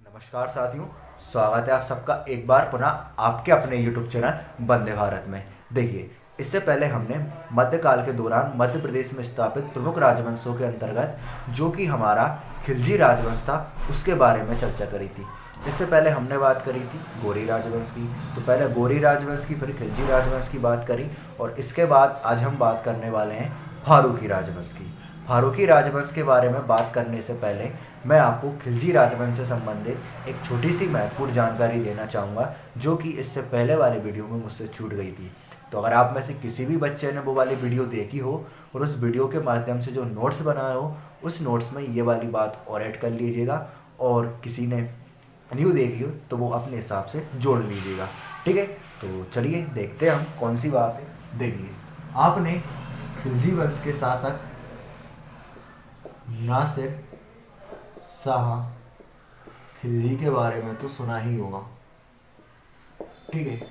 नमस्कार साथियों, स्वागत है आप सबका एक बार पुनः आपके अपने YouTube चैनल वंदे भारत में। देखिए, इससे पहले हमने मध्यकाल के दौरान मध्य प्रदेश में स्थापित प्रमुख राजवंशों के अंतर्गत जो कि हमारा खिलजी राजवंश था उसके बारे में चर्चा करी थी। इससे पहले हमने बात करी थी गौरी राजवंश की, तो पहले गौरी राजवंश की फिर खिलजी राजवंश की बात करी और इसके बाद आज हम बात करने वाले हैं फारूकी राजवंश की। फारूकी राजवंश के बारे में बात करने से पहले मैं आपको खिलजी राजवंश से संबंधित एक छोटी सी महत्वपूर्ण जानकारी देना चाहूँगा जो कि इससे पहले वाले वीडियो में मुझसे छूट गई थी। तो अगर आप में से किसी भी बच्चे ने वो वाली वीडियो देखी हो और उस वीडियो के माध्यम से जो नोट्स बनाए हो उस नोट्स में ये वाली बात और ऐड कर लीजिएगा, और किसी ने न्यू देखी हो तो वो अपने हिसाब से जोड़ लीजिएगा। ठीक है, तो चलिए देखते हैं हम कौन सी बात है। देखिए, आपने खिलजी वंश के शासक नासिर शाह खिलजी के बारे में तो सुना ही होगा। ठीक है,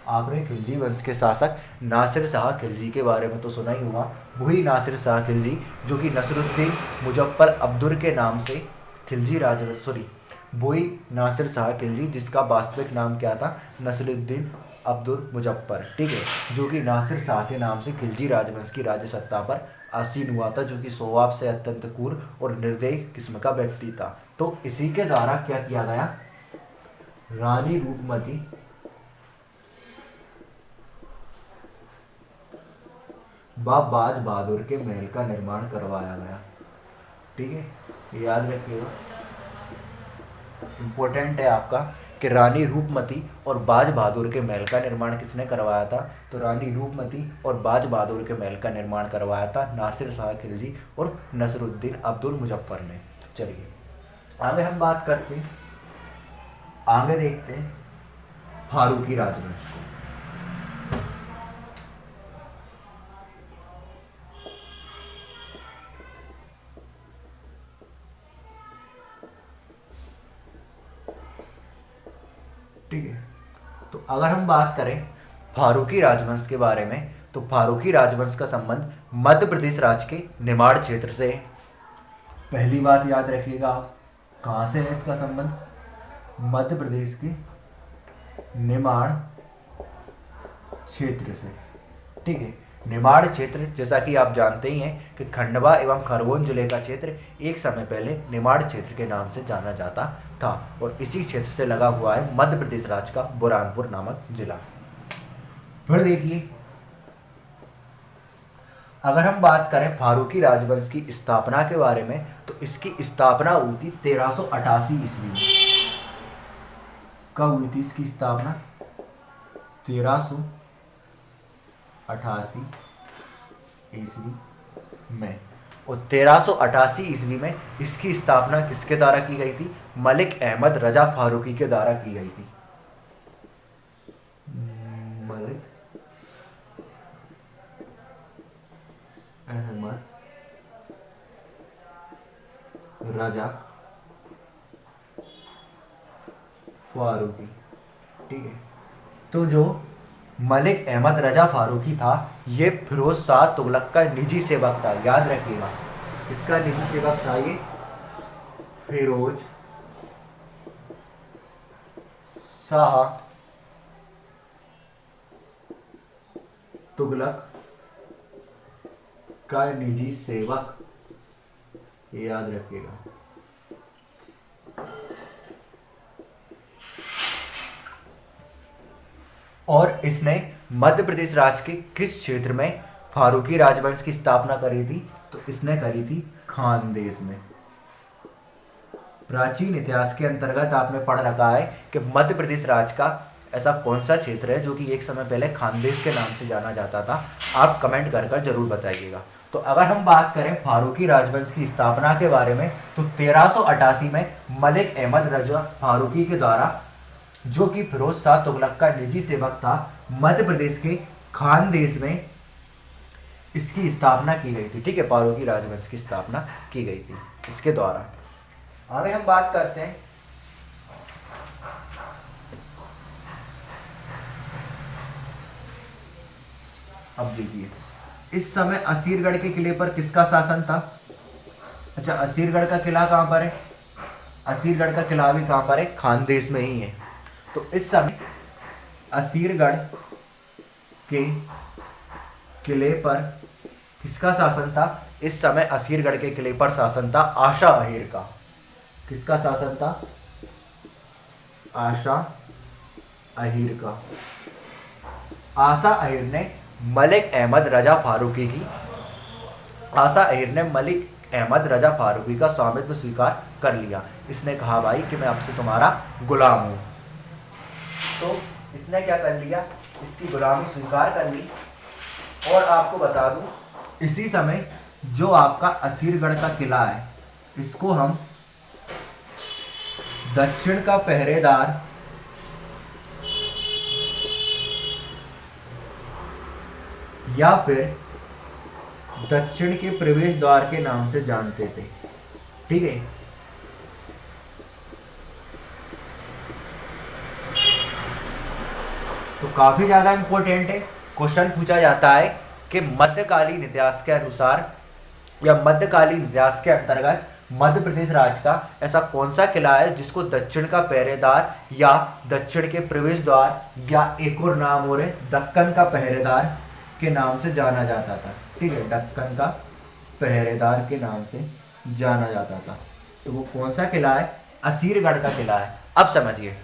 आपने खिलजी वंश के शासक नासिर शाह खिलजी के बारे में तो सुना ही होगा। वही नासिर शाह खिलजी जो कि नसरुद्दीन मुजफ्फर अब्दुर के नाम से खिलजी वही नासिर शाह खिलजी जिसका वास्तविक नाम क्या था, नसरुद्दीन अब्दुल मुजफ्फर। ठीक है, जो कि नासिर शाह के नाम से खिलजी राजवंश की राज्य सत्ता पर आसीन हुआ था, जो कि स्वभाव से अत्यंत क्रूर और निर्दयी किस्म का व्यक्ति था। तो इसी के द्वारा क्या किया गया, रानी रूपमती बाज बहादुर के महल का निर्माण करवाया गया। ठीक है, याद रखिएगा, इम्पोर्टेंट है आपका कि रानी रूपमती और बाज बहादुर के महल का निर्माण किसने करवाया था। तो रानी रूपमती और बाज बहादुर के महल का निर्माण करवाया था नासिर शाह खिलजी और नसरुद्दीन अब्दुल मुजफ्फर ने। चलिए आगे हम बात करते हैं, आगे देखते हैं फारूकी राजवंश को। ठीक है, तो अगर हम बात करें फारूकी राजवंश के बारे में तो फारूकी राजवंश का संबंध मध्य प्रदेश राज्य के निमाड़ क्षेत्र से है। पहली बात याद रखिएगा आप, कहाँ से है इसका संबंध, मध्य प्रदेश के निमाड़ क्षेत्र से। ठीक है, निमाड़ क्षेत्र जैसा कि आप जानते ही हैं कि खंडवा एवं खरगोन जिले का क्षेत्र एक समय पहले निमाड़ क्षेत्र के नाम से जाना जाता था और इसी क्षेत्र से लगा हुआ है मध्य प्रदेश राज्य का बुरहानपुर नामक जिला। फिर देखिए, अगर हम बात करें फारूकी राजवंश की स्थापना के बारे में तो इसकी स्थापना हुई थी 1388 ईस्वी में। कब हुई थी इसकी स्थापना, 1388 ईस्वी में। और 1388 ईस्वी में इसकी स्थापना किसके द्वारा की गई थी, मलिक अहमद रजा फारूकी के द्वारा की गई थी। मलिक अहमद रजा फारूकी। ठीक है, तो जो मलिक अहमद रजा फारूकी था ये फिरोज शाह तुगलक का निजी सेवक था। याद रखिएगा, इसका निजी सेवक था ये फिरोज शाह तुगलक का निजी सेवक, याद रखिएगा। और इसने मध्य प्रदेश राज्य के किस क्षेत्र में फारूकी राजवंश की स्थापना करी थी, तो इसने करी थी खानदेश में। प्राचीन इतिहास के अंतर्गत आपने पढ़ रखा है कि मध्य प्रदेश राज्य का ऐसा कौन सा क्षेत्र है जो कि एक समय पहले खानदेश के नाम से जाना जाता था। आप कमेंट कर जरूर बताइएगा। तो अगर हम बात करें फारूकी राजवंश की स्थापना के बारे में तो 1388 में मलिक अहमद रजा फारूकी के द्वारा, जो कि फिरोज शाह तुगलक का निजी सेवक था, मध्य प्रदेश के खानदेश में इसकी स्थापना की गई थी। ठीक है, फारूकी राजवंश की स्थापना की गई थी इसके द्वारा। आगे हम बात करते हैं अब देखिए, इस समय असीरगढ़ के किले पर किसका शासन था। अच्छा, असीरगढ़ का किला कहां पर है, असीरगढ़ का किला भी कहाँ पर है? खानदेश में ही है। तो इस समय असीरगढ़ के किले पर किसका शासन था? इस समय असीरगढ़ के किले पर शासन था आशा अहीर का। किसका शासन था? आशा अहीर का। आशा अहीर ने मलिक अहमद रजा फारूकी की आशा अहीर ने मलिक अहमद रजा फारूकी का स्वामित्व स्वीकार कर लिया। इसने कहा भाई कि मैं आपसे तुम्हारा गुलाम हूं। तो इसने क्या कर लिया? इसकी गुलामी स्वीकार कर ली। और आपको बता दूं, इसी समय जो आपका असीरगढ़ का किला है, इसको हम दक्षिण का पहरेदार या फिर दक्षिण के प्रवेश द्वार के नाम से जानते थे। ठीक है। तो काफी ज्यादा इंपॉर्टेंट है। क्वेश्चन पूछा जाता है कि मध्यकालीन इतिहास के अनुसार या मध्यकालीन इतिहास के अंतर्गत मध्य प्रदेश राज्य का ऐसा कौन सा किला है जिसको दक्षिण का पहरेदार या दक्षिण के प्रवेश द्वार या एक और नाम और है दक्कन का पहरेदार के नाम से जाना जाता था। ठीक है, दक्कन का पहरेदार के नाम से जाना जाता था। तो वो कौन सा किला है? असीरगढ़ का किला है। अब समझिए,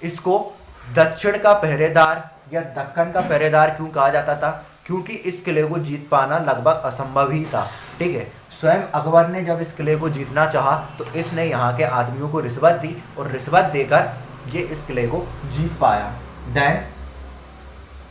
इसको दक्षिण का पहरेदार या दक्कन का पहरेदार क्यों कहा जाता था? क्योंकि इस किले को जीत पाना लगभग असंभव ही था। ठीक है, स्वयं अकबर ने जब इस किले को जीतना चाहा तो इसने यहाँ के आदमियों को रिश्वत दी और रिश्वत देकर ये इस किले को जीत पाया। देन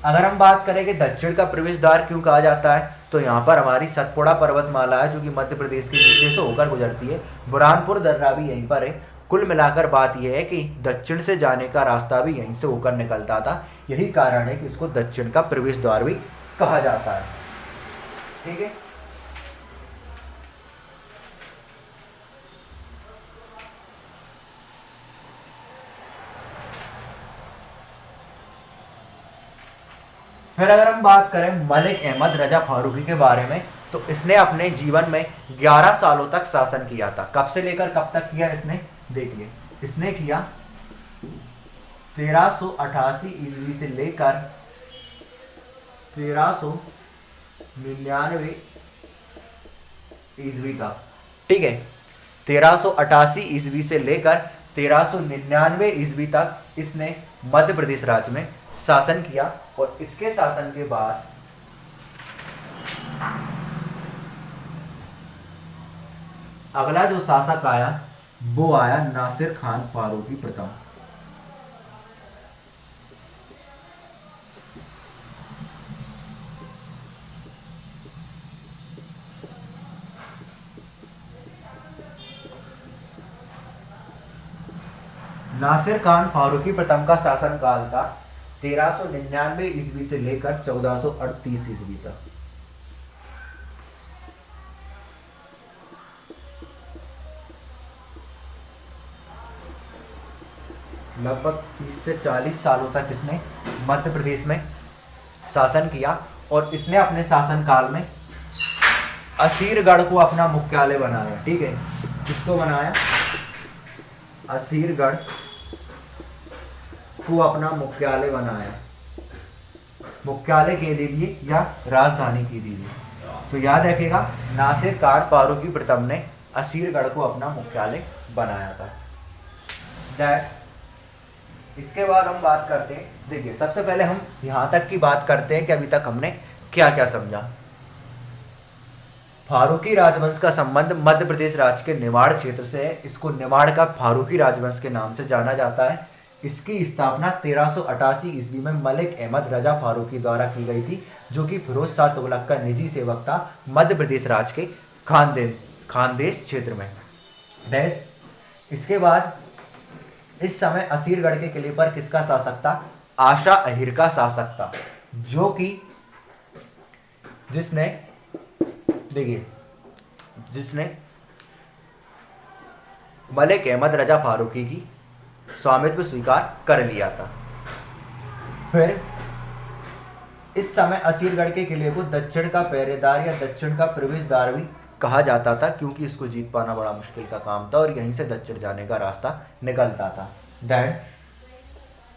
अगर हम बात करें कि दक्षिण का प्रवेश द्वार क्यों कहा जाता है, तो यहाँ पर हमारी सतपुड़ा पर्वतमाला है जो कि मध्य प्रदेश के नीचे से होकर गुजरती है। बुरहानपुर दर्रा भी यहीं पर है। कुल मिलाकर बात यह है कि दक्षिण से जाने का रास्ता भी यहीं से होकर निकलता था। यही कारण है कि इसको दक्षिण का प्रवेश द्वार भी कहा जाता है। ठीक है। फिर अगर हम बात करें मलिक अहमद रजा फारूकी के बारे में, तो इसने अपने जीवन में 11 सालों तक शासन किया था। कब से लेकर कब तक किया इसने? देखिए, इसने किया 1388 ईस्वी से लेकर 1399 ईस्वी तक। ठीक है, 1388 ईस्वी से लेकर 1399 ईस्वी तक इसने मध्य प्रदेश राज्य में शासन किया। और इसके शासन के बाद अगला जो शासक आया वो आया नासिर खान फारूकी प्रथम। नासिर खान फारूकी प्रथम का शासन काल था 1399 ईस्वी से लेकर 1438 ईस्वी तक। लगभग 30 से 40 सालों तक इसने मध्य प्रदेश में शासन किया। और इसने अपने शासन काल में असीरगढ़ को अपना मुख्यालय बनाया। ठीक है, किसको बनाया? असीरगढ़ को अपना मुख्यालय बनाया। मुख्यालय कह दीजिए या राजधानी कह दीजिए। तो याद रखिएगा, नासिर खान फारूकी प्रथम ने असीरगढ़ को अपना मुख्यालय बनाया था। इसके बाद हम बात करते हैं, देखिए सबसे पहले हम यहां तक की बात करते हैं कि अभी तक हमने क्या क्या समझा। फारूकी राजवंश का संबंध मध्य प्रदेश राज्य के निमाड़ क्षेत्र से है। इसको निमाड़ का फारूकी राजवंश के नाम से जाना जाता है। इसकी स्थापना 1388 ईस्वी में मलिक अहमद रजा फारूकी द्वारा की गई थी, जो कि फिरोज शाह तुगलक का निजी सेवक था मध्य प्रदेश राज्य के खानदेश क्षेत्र में। इसके बाद इस समय असीरगढ़ के किले पर किसका शासक था? आशा अहीर का शासक था, जो कि जिसने मलिक अहमद रजा फारूकी की स्वामित्व स्वीकार कर लिया था। फिर इस समय असीरगढ़ के किले को दक्षिण का पहरेदार या दक्षिण का प्रवेश द्वार भी कहा जाता था, क्योंकि इसको जीत पाना बड़ा मुश्किल का काम था और यहीं से दक्षिण जाने का रास्ता निकलता था। देन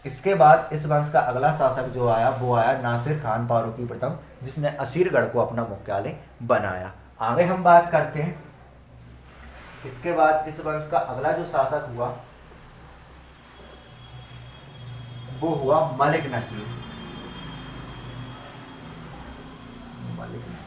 इसके बाद इस वंश का अगला शासक जो आया वो आया नासिर खान फारूकी प्रथम, जिसने असीरगढ़ को अपना मुख्यालय बनाया। आगे हम बात करते हैं, इसके बाद इस वंश का अगला जो शासक हुआ वो हुआ मलिक नसीर। मलिक नसीर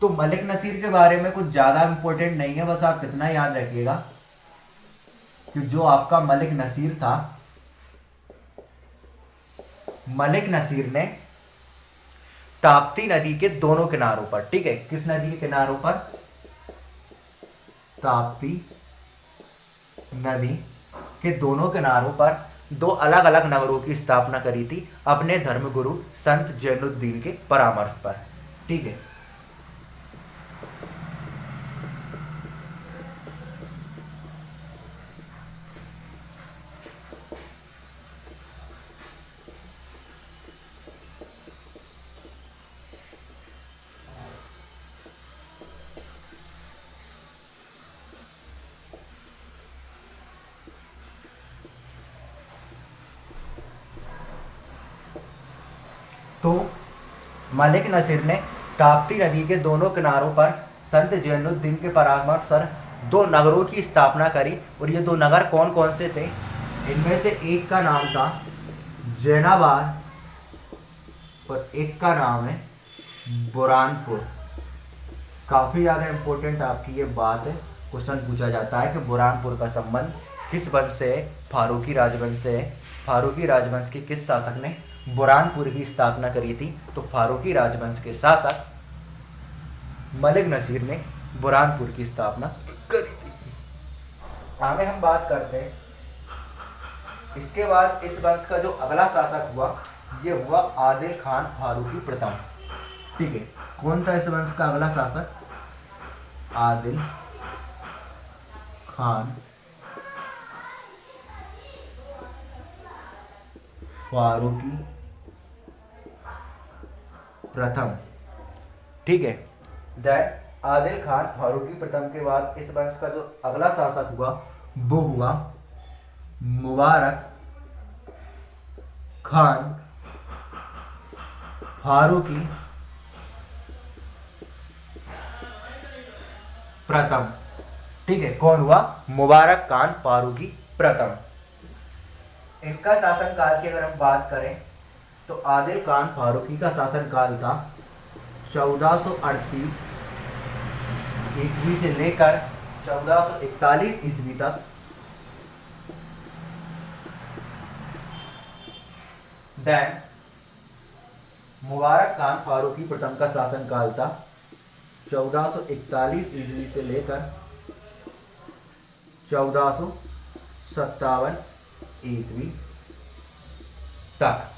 तो मलिक नसीर के बारे में कुछ ज्यादा इंपॉर्टेंट नहीं है, बस आप इतना याद रखिएगा कि जो आपका मलिक नसीर था, मलिक नसीर ने ताप्ती नदी के दोनों किनारों पर, ठीक है, किस नदी के किनारों पर? ताप्ती नदी के दोनों किनारों पर दो अलग अलग नगरों की स्थापना करी थी अपने धर्मगुरु संत जैनुद्दीन के परामर्श पर, ठीक है। तो मलिक नसीर ने ताप्ती नदी के दोनों किनारों पर संत जैनुद्दीन के परामर्श पर दो नगरों की स्थापना करी, और ये दो नगर कौन कौन से थे? इनमें से एक का नाम था जैनाबाद और एक का नाम है बुरहानपुर। काफ़ी ज़्यादा इंपॉर्टेंट आपकी ये बात है, क्वेश्चन पूछा जाता है कि बुरहानपुर का संबंध किस वंश से है? फारूकी राजवंश से है। फारूकी राजवंश के किस शासक ने बुरहानपुर की स्थापना करी थी? तो फारूकी राजवंश के शासक मलिक नसीर ने बुरहानपुर की स्थापना करी थी। आगे हम बात करते हैं, इसके बाद इस वंश का जो अगला शासक हुआ ये हुआ आदिल खान फारूकी प्रथम, ठीक है। कौन था इस वंश का अगला शासक? आदिल खान फारूकी प्रथम, ठीक है। दैट आदिल खान फारूकी प्रथम के बाद इस वंश का जो अगला शासक हुआ वो हुआ मुबारक खान फारूकी प्रथम, ठीक है। कौन हुआ? मुबारक खान फारूकी प्रथम। इनका शासनकाल की अगर हम बात करें तो आदिल खान फारूकी का शासनकाल था 1438 ईस्वी से लेकर 1441 ईस्वी तक। देन मुबारक खान फारूकी प्रथम का शासनकाल था 1441 ईस्वी से लेकर 1457 ईस्वी तक,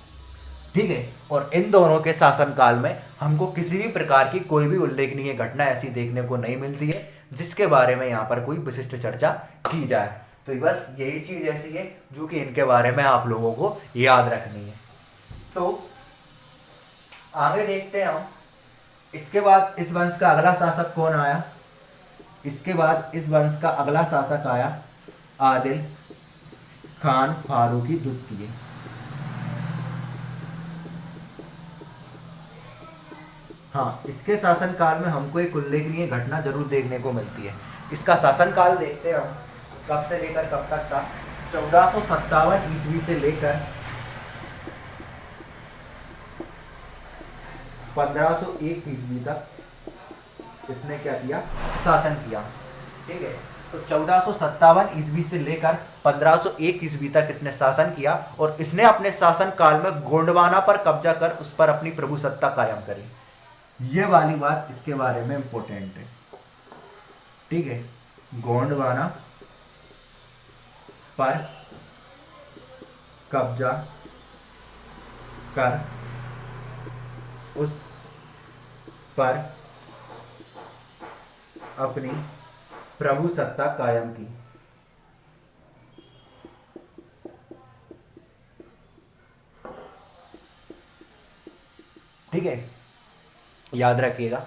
ठीक है। और इन दोनों के शासनकाल में हमको किसी भी प्रकार की कोई भी उल्लेखनीय घटना ऐसी देखने को नहीं मिलती है जिसके बारे में यहाँ पर कोई विशिष्ट चर्चा की जाए। तो बस यही चीज ऐसी है जो कि इनके बारे में आप लोगों को याद रखनी है। तो आगे देखते हैं हम, इसके बाद इस वंश का अगला शासक कौन आया? इसके बाद इस वंश का अगला शासक आया आदिल खान फारूकी द्वितीय। हाँ, इसके शासनकाल में हमको एक उल्लेखनीय घटना जरूर देखने को मिलती है। इसका शासनकाल देखते हैं हम, कब से लेकर कब तक था? 1457 ईस्वी से लेकर 1501 ईस्वी तक इसने क्या किया? शासन किया, ठीक है। तो 1457 ईस्वी से लेकर 1501 ईस्वी तक इसने शासन किया और इसने अपने शासन काल में गोंडवाना पर कब्जा कर उस पर अपनी प्रभुसत्ता कायम करी। ये वाली बात इसके बारे में इंपॉर्टेंट है, ठीक है। गोंडवाना पर कब्जा कर उस पर अपनी प्रभुसत्ता कायम की। ठीक है, याद रखिएगा।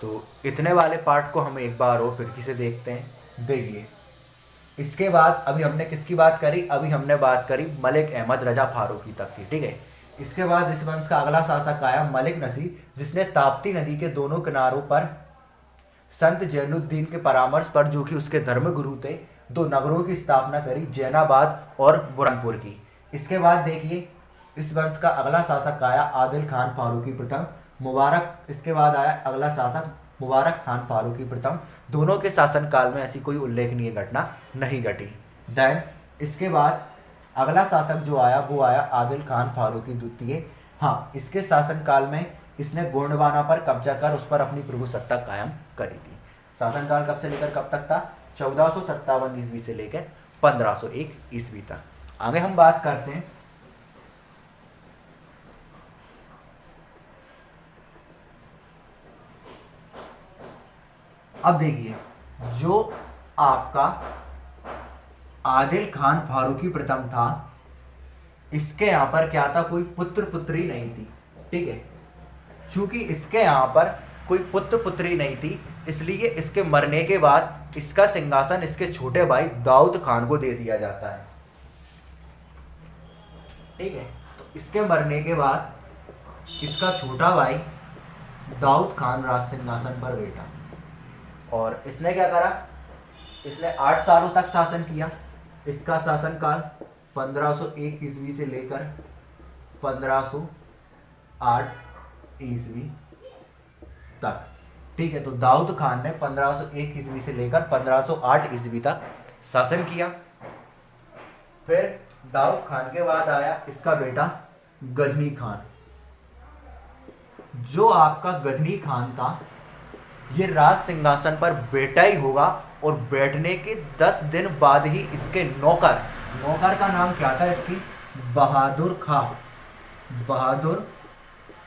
तो इतने वाले पार्ट को हम एक बार और फिर से देखते हैं। देखिए, इसके बाद अभी हमने किसकी बात करी? अभी हमने बात करी मलिक अहमद रजा फारूकी तक की। ठीक है, इसके बाद इस वंश का अगला शासक आया मलिक नसीर, जिसने ताप्ती नदी के दोनों किनारों पर संत जैनुद्दीन के परामर्श पर, जो कि उसके धर्मगुरु थे, दो नगरों की स्थापना करी, जैनाबाद और बुरहानपुर की। इसके बाद देखिए, इस वंश का अगला शासक आया आदिल खान फारूकी प्रथम मुबारक। इसके बाद आया अगला शासक मुबारक खान फारूकी प्रथम। दोनों के शासनकाल में ऐसी कोई उल्लेखनीय घटना नहीं घटी। देन इसके बाद अगला शासक जो आया वो आया आदिल खान फारूकी द्वितीय। हाँ, इसके शासनकाल में इसने गोंडवाना पर कब्जा कर उस पर अपनी प्रभुसत्ता कायम करी थी। शासनकाल कब से लेकर कब तक था? 1457 ईस्वी से लेकर 1501 ईस्वी तक। आगे हम बात करते हैं अब देखिए, जो आपका आदिल खान फारूकी प्रथम था, इसके यहां पर क्या था? कोई पुत्र पुत्री नहीं थी। ठीक है, चूंकि इसके यहां पर कोई पुत्र पुत्री नहीं थी, इसलिए इसके मरने के बाद इसका सिंहासन इसके छोटे भाई दाऊद खान को दे दिया जाता है। ठीक है, तो इसके मरने के बाद इसका छोटा भाई दाऊद खान राज सिंहासन पर बैठा और इसने क्या करा? इसने 8 सालों तक शासन किया। इसका शासनकाल 1501 ईस्वी से लेकर 1508 ईस्वी तक। ठीक है, तो दाऊद खान ने 1501 ईस्वी से लेकर 1508 ईस्वी तक शासन किया। फिर दाऊद खान के बाद आया इसका बेटा गजनी खान। जो आपका गजनी खान था, ये राज सिंहासन पर बैठा ही होगा और बैठने के 10 दिन बाद ही इसके नौकर का नाम क्या था? इसकी बहादुर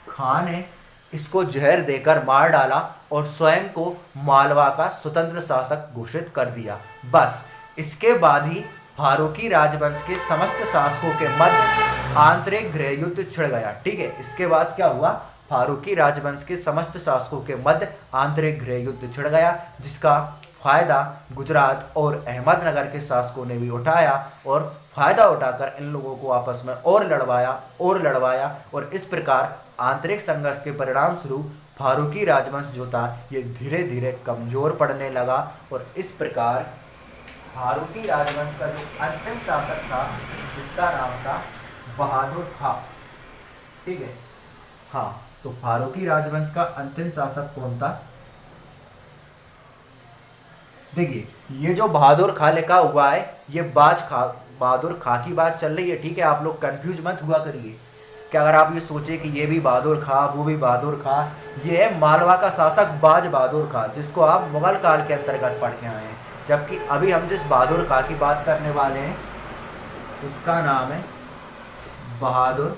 खान ने इसको जहर देकर मार डाला और स्वयं को मालवा का स्वतंत्र शासक घोषित कर दिया। बस इसके बाद ही फारूकी राजवंश के समस्त शासकों के मध्य आंतरिक गृह युद्ध छिड़ गया। ठीक है, इसके बाद क्या हुआ? फारूकी राजवंश के समस्त शासकों के मध्य आंतरिक गृह युद्ध छिड़ गया, जिसका फायदा गुजरात और अहमदनगर के शासकों ने भी उठाया और फायदा उठाकर इन लोगों को आपस में और लड़वाया और इस प्रकार आंतरिक संघर्ष के परिणाम स्वरूप फारूकी राजवंश जो था ये धीरे धीरे कमजोर पड़ने लगा और इस प्रकार फारूकी राजवंश का जो अंतिम शासक था, जिसका नाम था बहादुर खां। ठीक है, हाँ, तो फारूकी राजवंश का अंतिम शासक कौन था? देखिए, ये जो बहादुर खां लिखा हुआ है, ये बहादुर खां की बात चल रही है। ठीक है, आप लोग कंफ्यूज मत हुआ करिए कि अगर आप ये सोचे कि ये भी बहादुर खां वो भी बहादुर खां। ये है मालवा का शासक बाज बहादुर खां, जिसको आप मुगल काल के अंतर्गत पढ़ के आए हैं। जबकि अभी हम जिस बहादुर खां की बात करने वाले हैं उसका नाम है बहादुर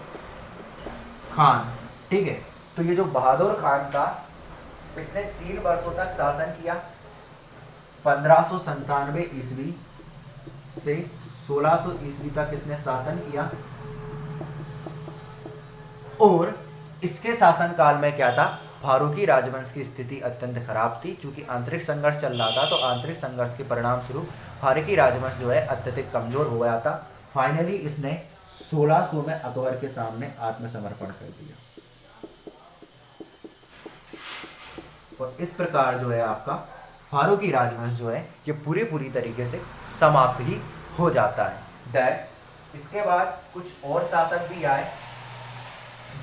खान। ठीक है, तो ये जो बहादुर खान था, इसने 3 वर्षों तक शासन किया। 1597 ईस्वी से 1600 ईस्वी तक इसने शासन किया और इसके शासनकाल में क्या था? फारूकी राजवंश की स्थिति अत्यंत खराब थी। चूंकि आंतरिक संघर्ष चल रहा था, तो आंतरिक संघर्ष के परिणाम स्वरूप फारूकी राजवंश जो है अत्यधिक कमजोर हो गया था। फाइनली इसने 1600 में अकबर के सामने आत्मसमर्पण कर दिया और इस प्रकार जो है आपका फारूकी राजवंश जो है ये पूरी तरीके से समाप्त ही हो जाता है। दैट इसके बाद कुछ और शासक भी आए,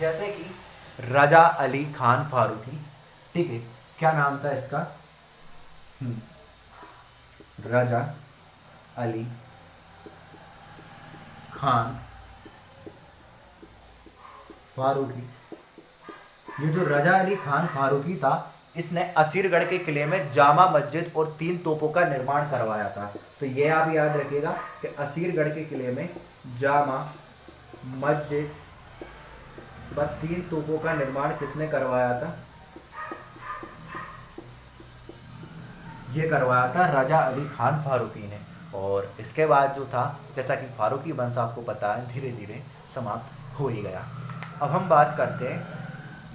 जैसे कि रजा अली खान फारूकी। ठीक है, क्या नाम था इसका? रजा अली खान फारूकी। ये जो रजा अली खान फारूकी था, इसने असीरगढ़ के किले में जामा मस्जिद और 3 तोपों का निर्माण करवाया था। तो ये आप याद रखिएगा कि असीरगढ़ के किले में जामा मस्जिद व 3 तोपों का निर्माण किसने करवाया था? ये करवाया था राजा अली खान फारूकी ने। और इसके बाद जो था, जैसा कि फारूकी वंश आपको पता है धीरे धीरे समाप्त हो ही गया। अब हम बात करते हैं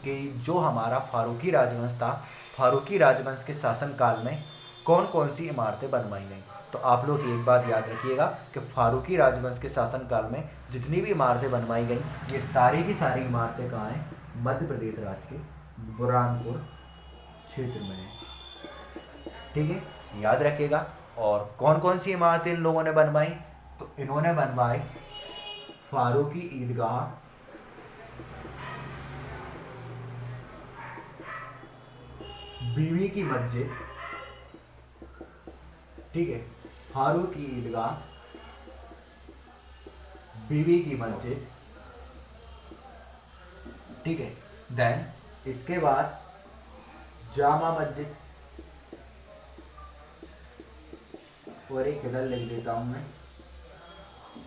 कि जो हमारा फारूकी राजवंश था, फारूकी राजवंश के शासनकाल में कौन कौन सी इमारतें बनवाई गई। तो आप लोग एक बात याद रखिएगा कि फारूकी राजवंश के शासनकाल में जितनी भी इमारतें बनवाई गई, ये सारी की सारी इमारतें कहाँ हैं? मध्य प्रदेश राज्य के बुरहानपुर क्षेत्र में है। ठीक है, याद रखिएगा। और कौन कौन सी इमारतें इन लोगों ने बनवाई? तो इन्होंने बनवाई फारूकी ईदगाह, बीवी की मस्जिद, ठीक है, फारूकी ईदगाह, बीवी की मस्जिद, ठीक है। देन इसके बाद जामा मस्जिद, और एक इधर लिख देता हूं मैं,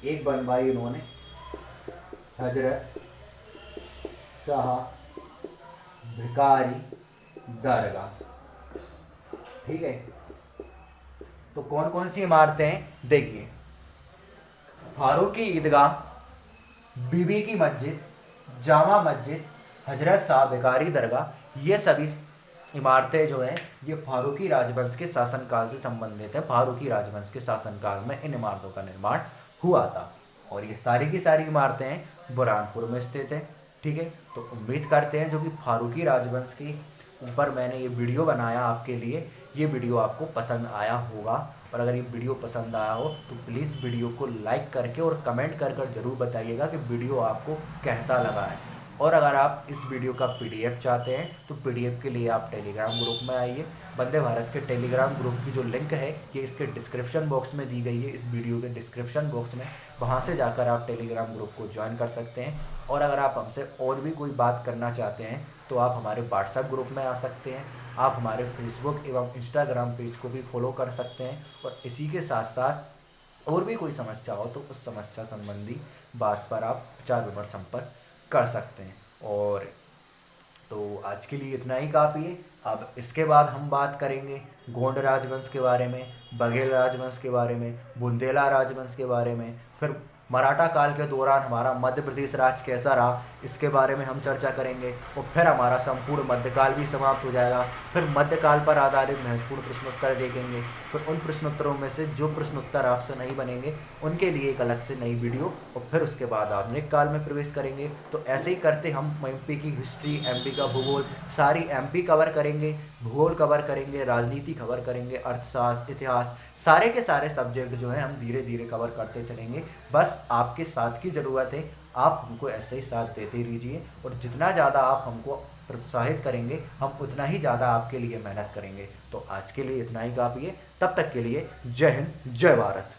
एक बनवाई इन्होंने हजरत शाह भिकारी दरगाह। ठीक है, तो कौन कौन सी इमारतें हैं देखिए, फारूकी ईदगाह, बीबी की मस्जिद, जामा मस्जिद, हजरत शाह भिकारी दरगाह, ये सभी इमारतें जो हैं ये फारूकी राजवंश के शासनकाल से संबंधित है। फारूकी राजवंश के शासनकाल में इन इमारतों का निर्माण हुआ था। और ये सारी की सारी इमारतें बुरहानपुर में स्थित है। ठीक है, तो उम्मीद करते हैं जो कि फारूकी राजवंश के ऊपर मैंने ये वीडियो बनाया आपके लिए, ये वीडियो आपको पसंद आया होगा। और अगर ये वीडियो पसंद आया हो तो प्लीज़ वीडियो को लाइक करके और कमेंट कर कर ज़रूर बताइएगा कि वीडियो आपको कैसा लगा है। और अगर आप इस वीडियो का पीडीएफ चाहते हैं तो पीडीएफ के लिए आप टेलीग्राम ग्रुप में आइए। वंदे भारत के टेलीग्राम ग्रुप की जो लिंक है ये इसके डिस्क्रिप्शन बॉक्स में दी गई है, इस वीडियो के डिस्क्रिप्शन बॉक्स में, वहाँ से जाकर आप टेलीग्राम ग्रुप को ज्वाइन कर सकते हैं। और अगर आप हमसे और भी कोई बात करना चाहते हैं तो आप हमारे व्हाट्सएप ग्रुप में आ सकते हैं। आप हमारे फेसबुक एवं इंस्टाग्राम पेज को भी फॉलो कर सकते हैं। और इसी के साथ साथ और भी कोई समस्या हो तो उस समस्या संबंधी बात पर आप विचार विमर्श संपर्क कर सकते हैं। और तो आज के लिए इतना ही काफ़ी है। अब इसके बाद हम बात करेंगे गोंड राजवंश के बारे में, बघेल राजवंश के बारे में, बुंदेला राजवंश के बारे में, फिर मराठा काल के दौरान हमारा मध्य प्रदेश राज्य कैसा रहा इसके बारे में हम चर्चा करेंगे। और फिर हमारा संपूर्ण मध्यकाल भी समाप्त हो जाएगा। फिर मध्यकाल पर आधारित महत्वपूर्ण प्रश्नोत्तर देखेंगे। फिर उन प्रश्नोत्तरों में से जो प्रश्नोत्तर आपसे नहीं बनेंगे उनके लिए एक अलग से नई वीडियो, और फिर उसके बाद आधुनिक काल में प्रवेश करेंगे। तो ऐसे ही करते हम एमपी की हिस्ट्री, एमपी का भूगोल, सारी एमपी कवर करेंगे, भूगोल कवर करेंगे, राजनीति कवर करेंगे, अर्थशास्त्र, इतिहास, सारे के सारे सब्जेक्ट जो हैं हम धीरे धीरे कवर करते चलेंगे। बस आपके साथ की ज़रूरत है, आप हमको ऐसे ही साथ देते रहिए। और जितना ज़्यादा आप हमको प्रोत्साहित करेंगे हम उतना ही ज़्यादा आपके लिए मेहनत करेंगे। तो आज के लिए इतना ही काफ़ी है। तब तक के लिए जय हिंद, जय भारत।